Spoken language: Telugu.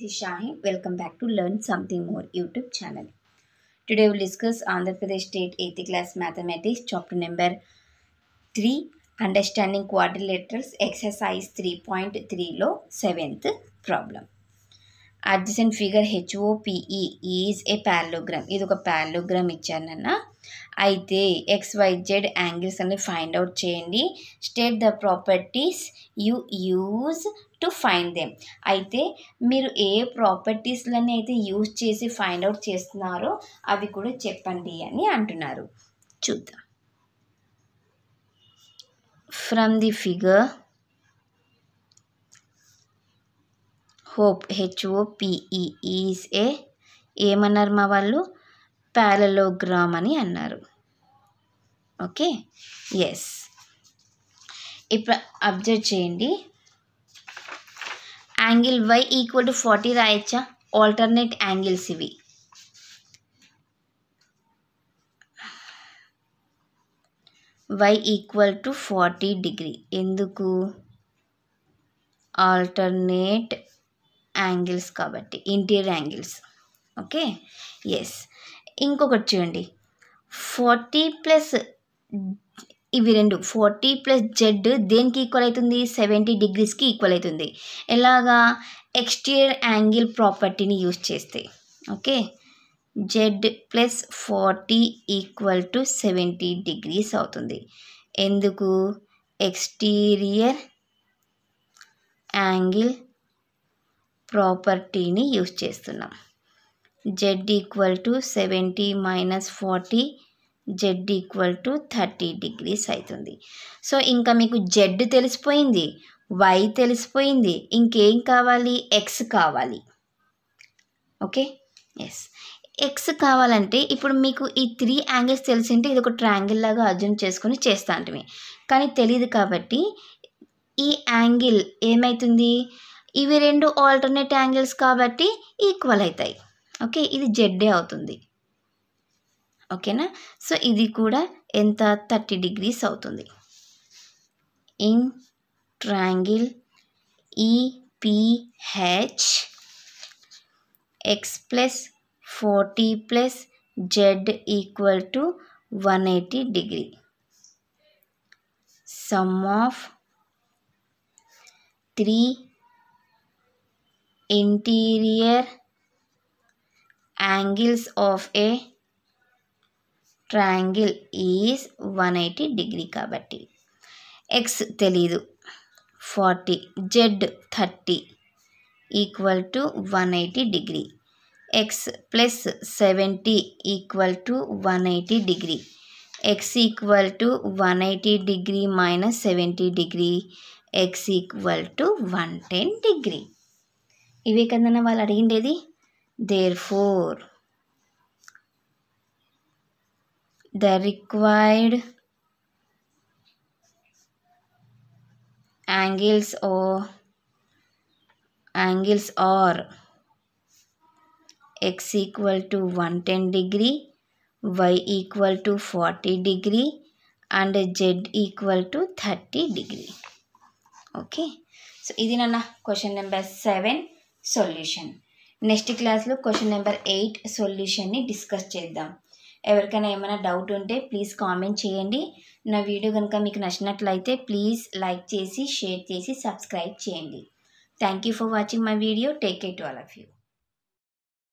is Shahin. Welcome back to Learn Something More YouTube channel. Today we will discuss Andhra Pradesh State 8th class mathematics chapter number 3 Understanding Quadrilaterals exercise 3.3 లో 7th problem. Adjacent figure HOPE is a parallelogram. ఇది ఒక parallelogram ఇచ్చానన్న. అయితే XYZ యాంగిల్స్ అని ఫైండ్ అవుట్ చేయండి. State the properties you use to find them. అయితే మీరు ఏ ప్రాపర్టీస్లని అయితే యూజ్ చేసి ఫైండ్ అవుట్ చేస్తున్నారో అవి కూడా చెప్పండి అని అంటున్నారు. చూద్దాం. From the figure HOPE is ఏమన్నారు మా వాళ్ళు? ప్యారలోగ్రామ్ అని అన్నారు. Okay, yes. ఇప్పుడు అబ్జర్వ్ చేయండి. యాంగిల్ Y ఈక్వల్ టు 40 రాయచ్చా? ఆల్టర్నేట్ యాంగిల్స్ ఇవి. Y equal to 40 degree. ఎందుకు? ఆల్టర్నేట్ యాంగిల్స్ కాబట్టి, ఇంటీరియర్ యాంగిల్స్. Okay, yes. ఇంకొకటి చూడండి, 40 ప్లస్ ఇవి రెండు 40 ప్లస్ జెడ్ దేనికి ఈక్వల్ అవుతుంది? 70 డిగ్రీస్కి ఈక్వల్ అవుతుంది. ఎలాగా? ఎక్స్టీరియర్ యాంగిల్ ప్రాపర్టీని యూజ్ చేస్తే. Okay, Z plus 40 equal to 70 degrees అవుతుంది. ఎందుకు? ఎక్స్టీరియర్ యాంగిల్ ప్రాపర్టీని యూజ్ చేస్తున్నాం. Z equal to 70 minus 40, Z equal to 30 degrees అవుతుంది. సో ఇంకా మీకు జెడ్ తెలిసిపోయింది, వై తెలిసిపోయింది, ఇంకేం కావాలి? ఎక్స్ కావాలి. Okay, yes. ఎక్స్ కావాలంటే ఇప్పుడు మీకు ఈ 3 యాంగిల్స్ తెలిసింటే ఇది ఒక ట్రయాంగిల్ లాగా అర్జున్ చేసుకొని చేస్తా అంటే, కానీ తెలియదు కాబట్టి ఈ యాంగిల్ ఏమవుతుంది? ఇవి రెండు ఆల్టర్నేట్ యాంగిల్స్ కాబట్టి ఈక్వల్ అవుతాయి. ఓకే, ఇది జెడ్డే అవుతుంది. ఓకేనా? సో ఇది కూడా ఎంత? 30 డిగ్రీస్ అవుతుంది. In triangle EPH X plus 40 plus Z equal to 180 degree. Some of 3 interior angles of a triangle is 180 degree. కాబట్టి ఎక్స్ తెలీదు 40, Z 30 equal to 180 degree. X plus 70 equal to 180 degree. X equal to 180 degree minus 70 degree. X equal to 110 degree. ఇవే కదన్నా వాళ్ళు అడిగిండేది. Therefore, the required angles are x equal to 110 degree, y equal to 40 degree and z equal to 30 degree. Okay, so ఇది నా క్వశ్చన్ నెంబర్ 7 సొల్యూషన్. నెక్స్ట్ క్లాస్లో క్వశ్చన్ నెంబర్ 8 సొల్యూషన్ని డిస్కస్ చేద్దాం. ఎవరికైనా ఏమైనా డౌట్ ఉంటే ప్లీజ్ కామెంట్ చేయండి. నా వీడియో కనుక మీకు నచ్చినట్లయితే ప్లీజ్ లైక్ చేసి, షేర్ చేసి, సబ్స్క్రైబ్ చేయండి. Thank you for watching my video. Take care to all of you.